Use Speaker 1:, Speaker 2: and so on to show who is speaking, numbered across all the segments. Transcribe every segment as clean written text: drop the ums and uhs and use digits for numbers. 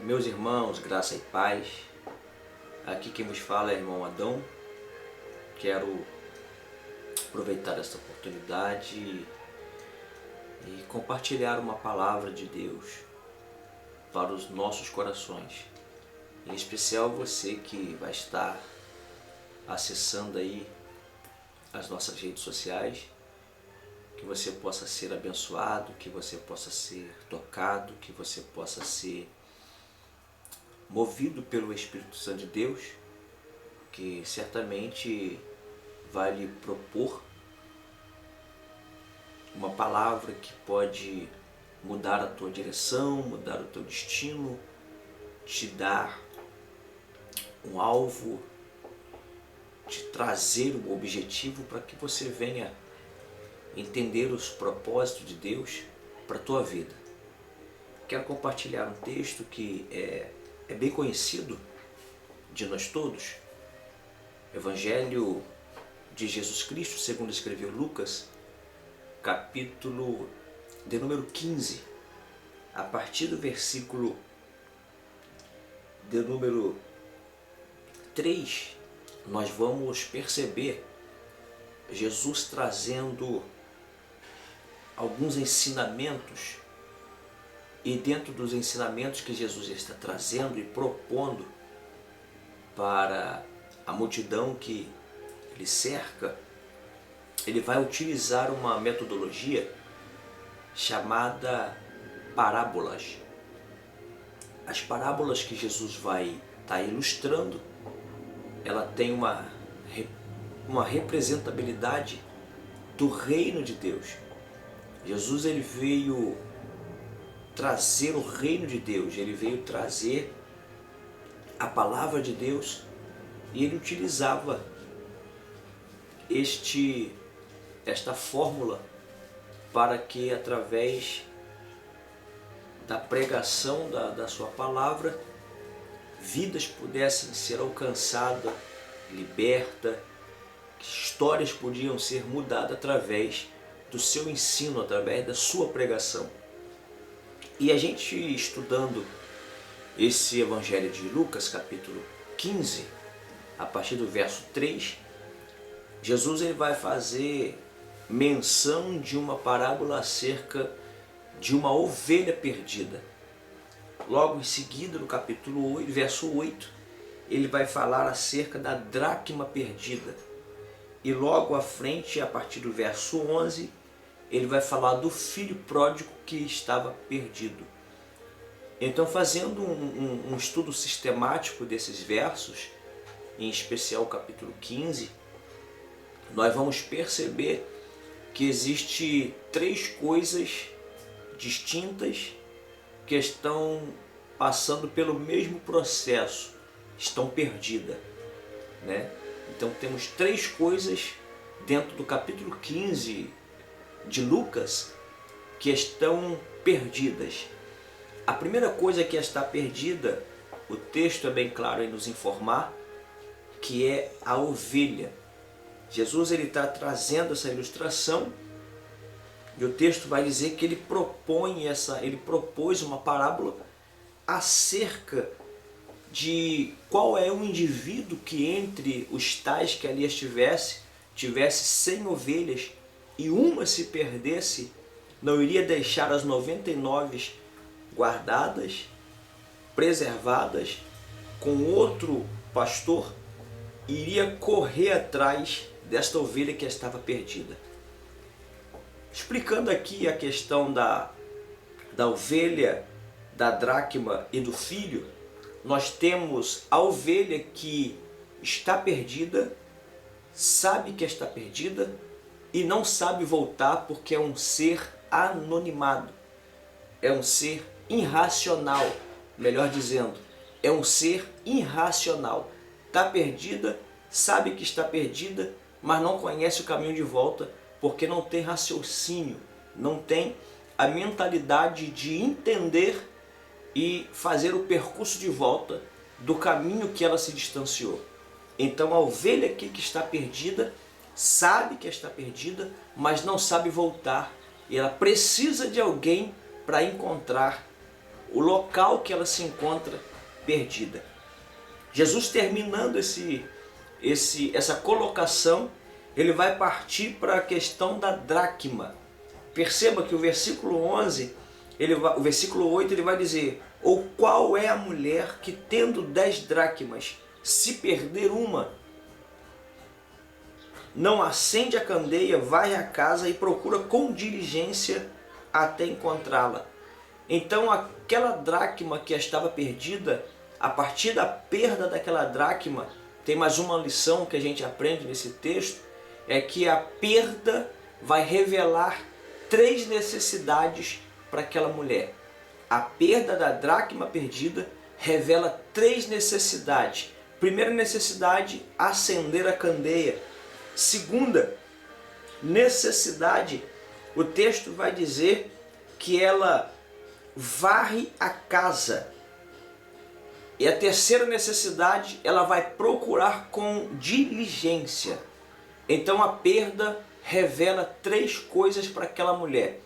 Speaker 1: Meus irmãos, graça e paz. Aqui quem vos fala é o irmão Adão. Quero aproveitar esta oportunidade e compartilhar uma palavra de Deus para os nossos corações. Em especial você que vai estar acessando aí as nossas redes sociais, que você possa ser abençoado, que você possa ser tocado, que você possa ser movido pelo Espírito Santo de Deus, que certamente vai lhe propor uma palavra que pode mudar a tua direção, mudar o teu destino, te dar um alvo, te trazer um objetivo para que você venha entender os propósitos de Deus para a tua vida. Quero compartilhar um texto que é bem conhecido de nós todos, Evangelho de Jesus Cristo, segundo escreveu Lucas, capítulo de número 15, a partir do versículo de número 3, nós vamos perceber Jesus trazendo alguns ensinamentos. E dentro dos ensinamentos que Jesus está trazendo e propondo para a multidão que lhe cerca, ele vai utilizar uma metodologia chamada parábolas. As parábolas que Jesus vai estar ilustrando, ela tem uma representabilidade do reino de Deus. Jesus ele veio trazer o reino de Deus, ele veio trazer a palavra de Deus e ele utilizava esta fórmula para que através da pregação da sua palavra vidas pudessem ser alcançadas, libertas, histórias podiam ser mudadas através do seu ensino, através da sua pregação. E a gente estudando esse Evangelho de Lucas, capítulo 15, a partir do verso 3, Jesus ele vai fazer menção de uma parábola acerca de uma ovelha perdida. Logo em seguida, no capítulo 8, verso 8, ele vai falar acerca da dracma perdida. E logo à frente, a partir do verso 11, ele vai falar do filho pródigo que estava perdido. Então, fazendo um estudo sistemático desses versos, em especial o capítulo 15, nós vamos perceber que existe três coisas distintas que estão passando pelo mesmo processo, estão perdidas, né? Então temos três coisas dentro do capítulo 15 de Lucas que estão perdidas. A primeira coisa que está perdida, o texto é bem claro em nos informar, que é a ovelha. Jesus ele está trazendo essa ilustração e o texto vai dizer que ele propôs uma parábola acerca de qual é o indivíduo que entre os tais que ali tivesse 100 ovelhas e uma se perdesse, não iria deixar as 99 guardadas, preservadas, com outro pastor, iria correr atrás desta ovelha que estava perdida. Explicando aqui a questão da ovelha, da dracma e do filho, nós temos a ovelha que está perdida, sabe que está perdida e não sabe voltar porque é um ser anonimado, é um ser irracional, melhor dizendo, é um ser irracional. Está perdida, sabe que está perdida, mas não conhece o caminho de volta porque não tem raciocínio, não tem a mentalidade de entender e fazer o percurso de volta do caminho que ela se distanciou. Então a ovelha aqui que está perdida, sabe que está perdida, mas não sabe voltar. E ela precisa de alguém para encontrar o local que ela se encontra perdida. Jesus, terminando essa colocação, ele vai partir para a questão da dracma. Perceba que o versículo 11, o versículo 8, ele vai dizer: ou qual é a mulher que, tendo 10 dracmas, se perder uma, não acende a candeia, vai à casa e procura com diligência até encontrá-la. Então aquela dracma que estava perdida, a partir da perda daquela dracma, tem mais uma lição que a gente aprende nesse texto, é que a perda vai revelar 3 necessidades para aquela mulher. A perda da dracma perdida revela 3 necessidades. Primeira necessidade, acender a candeia. Segunda necessidade, o texto vai dizer que ela varre a casa. E a terceira necessidade, ela vai procurar com diligência. Então a perda revela 3 coisas para aquela mulher.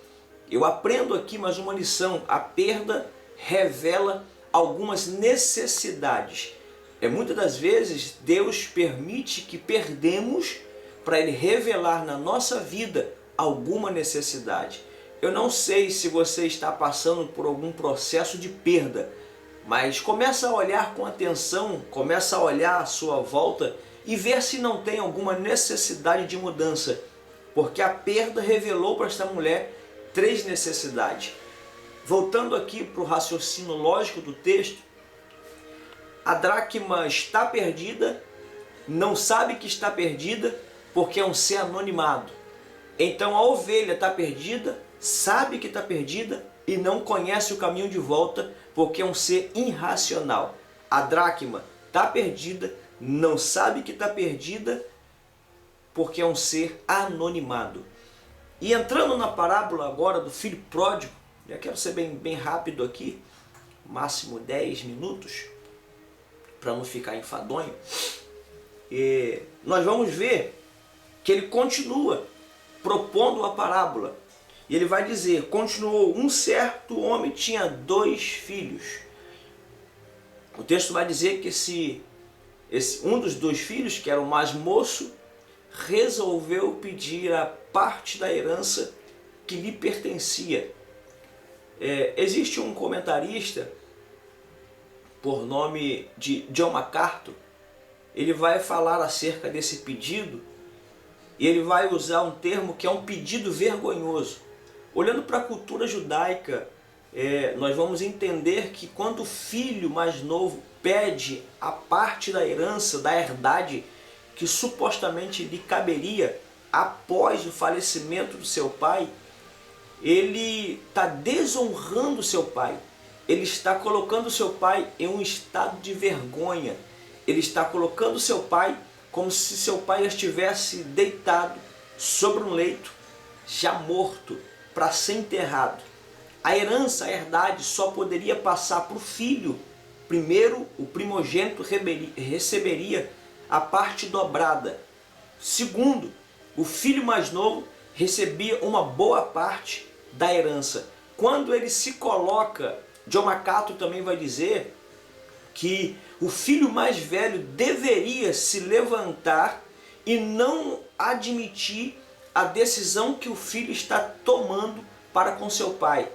Speaker 1: Eu aprendo aqui mais uma lição: a perda revela algumas necessidades. Muitas das vezes Deus permite que perdemos para Ele revelar na nossa vida alguma necessidade. Eu não sei se você está passando por algum processo de perda, mas começa a olhar com atenção, começa a olhar à sua volta e ver se não tem alguma necessidade de mudança, porque a perda revelou para esta mulher 3 necessidades. Voltando aqui para o raciocínio lógico do texto, a dracma está perdida, não sabe que está perdida, porque é um ser anonimado. Então a ovelha está perdida, sabe que está perdida e não conhece o caminho de volta, porque é um ser irracional. A dracma está perdida, não sabe que está perdida, porque é um ser anonimado. E entrando na parábola agora do filho pródigo, já quero ser bem rápido aqui, máximo 10 minutos, para não ficar enfadonho. Nós vamos ver que ele continua propondo a parábola. E ele vai dizer: continuou, um certo homem tinha 2 filhos. O texto vai dizer que um dos 2 filhos, que era o mais moço, resolveu pedir a parte da herança que lhe pertencia. Existe um comentarista por nome de John MacArthur. Ele vai falar acerca desse pedido e ele vai usar um termo que é um pedido vergonhoso. Olhando para a cultura judaica, nós vamos entender que quando o filho mais novo pede a parte da herança, da herdade, que supostamente lhe caberia após o falecimento do seu pai, ele está desonrando seu pai. Ele está colocando seu pai em um estado de vergonha. Ele está colocando seu pai como se seu pai estivesse deitado sobre um leito, já morto, para ser enterrado. A herança, a herdade, só poderia passar para o filho. Primeiro, o primogênito receberia a parte dobrada. Segundo, o filho mais novo recebia uma boa parte da herança. Quando ele se coloca, John MacArthur também vai dizer que o filho mais velho deveria se levantar e não admitir a decisão que o filho está tomando para com seu pai.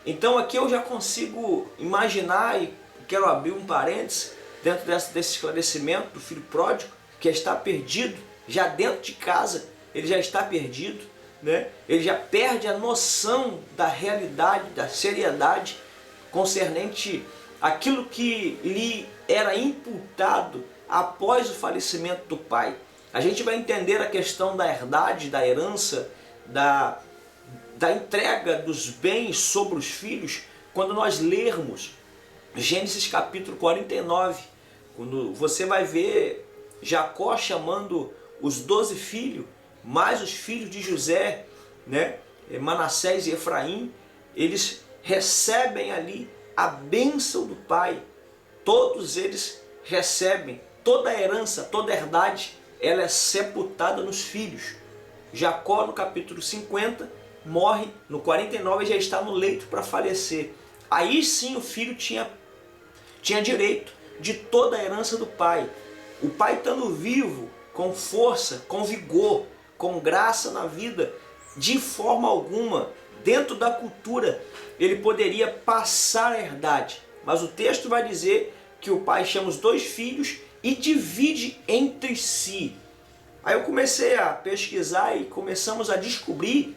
Speaker 1: Então aqui eu já consigo imaginar, e quero abrir um parênteses dentro desse esclarecimento do filho pródigo, que está perdido, já dentro de casa ele já está perdido, né? Ele já perde a noção da realidade, da seriedade concernente aquilo que lhe era imputado após o falecimento do pai. A gente vai entender a questão da herdade, da herança, da entrega dos bens sobre os filhos, quando nós lermos Gênesis capítulo 49, quando você vai ver Jacó chamando os 12 filhos, mais os filhos de José, né? Manassés e Efraim, eles recebem ali a bênção do pai. Todos eles recebem toda a herança, toda a herdade, ela é sepultada nos filhos. Jacó, no capítulo 50, morre, no 49 já está no leito para falecer. aí sim o filho tinha direito de toda a herança do pai. O pai estando vivo, com força, com vigor, com graça na vida, de forma alguma, dentro da cultura, ele poderia passar a herdade. Mas o texto vai dizer que o pai chama os dois filhos e divide entre si. Aí eu comecei a pesquisar e começamos a descobrir,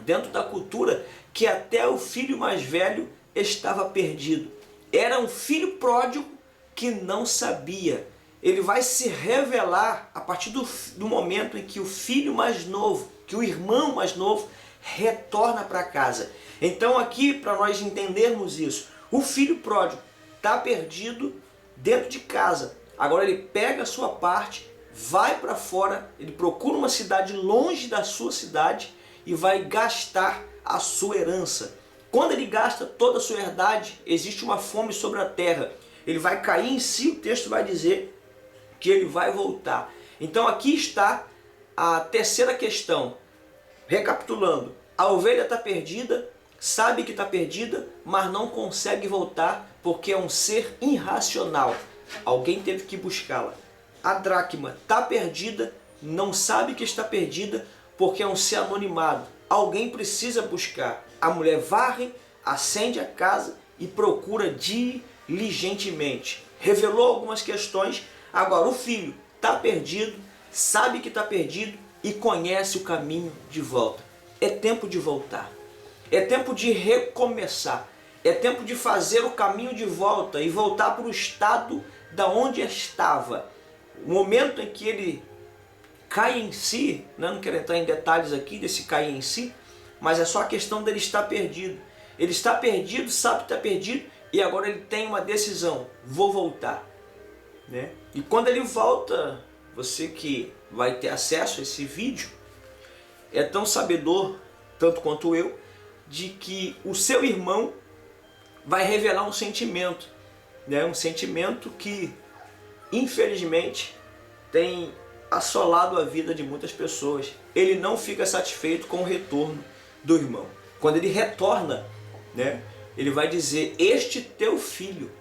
Speaker 1: dentro da cultura, que até o filho mais velho estava perdido. Era um filho pródigo que não sabia. Ele vai se revelar a partir do momento em que o filho mais novo, que o irmão mais novo, retorna para casa. Então aqui, para nós entendermos isso, o filho pródigo está perdido dentro de casa. Agora ele pega a sua parte, vai para fora, ele procura uma cidade longe da sua cidade e vai gastar a sua herança. Quando ele gasta toda a sua herdade, existe uma fome sobre a terra. Ele vai cair em si, o texto vai dizer que ele vai voltar. Então aqui está a terceira questão. Recapitulando, a ovelha está perdida, sabe que está perdida, mas não consegue voltar porque é um ser irracional. Alguém teve que buscá-la. A dracma está perdida, não sabe que está perdida porque é um ser anonimado. Alguém precisa buscar. A mulher varre, acende a casa e procura diligentemente. Revelou algumas questões. Agora o filho está perdido, sabe que está perdido e conhece o caminho de volta. É tempo de voltar. É tempo de recomeçar. É tempo de fazer o caminho de volta e voltar para o estado da onde estava. O momento em que ele cai em si, né? Não quero entrar em detalhes aqui desse cair em si, mas é só a questão dele estar perdido. Ele está perdido, sabe que está perdido e agora ele tem uma decisão: vou voltar. Né? E quando ele volta, você que vai ter acesso a esse vídeo, é tão sabedor, tanto quanto eu, de que o seu irmão vai revelar um sentimento, né? Um sentimento que, infelizmente, tem assolado a vida de muitas pessoas. Ele não fica satisfeito com o retorno do irmão. Quando ele retorna, né, ele vai dizer: este teu filho.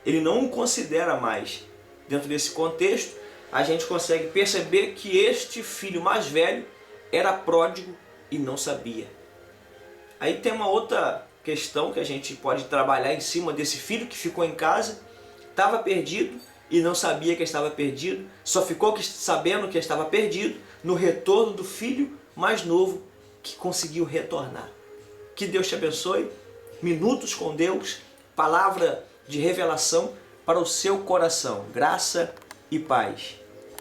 Speaker 1: Ele não o considera mais. Dentro desse contexto, a gente consegue perceber que este filho mais velho era pródigo e não sabia. Aí tem uma outra questão que a gente pode trabalhar em cima desse filho que ficou em casa, estava perdido e não sabia que estava perdido, só ficou sabendo que estava perdido no retorno do filho mais novo que conseguiu retornar. Que Deus te abençoe. Minutos com Deus, palavra de revelação para o seu coração. Graça e paz.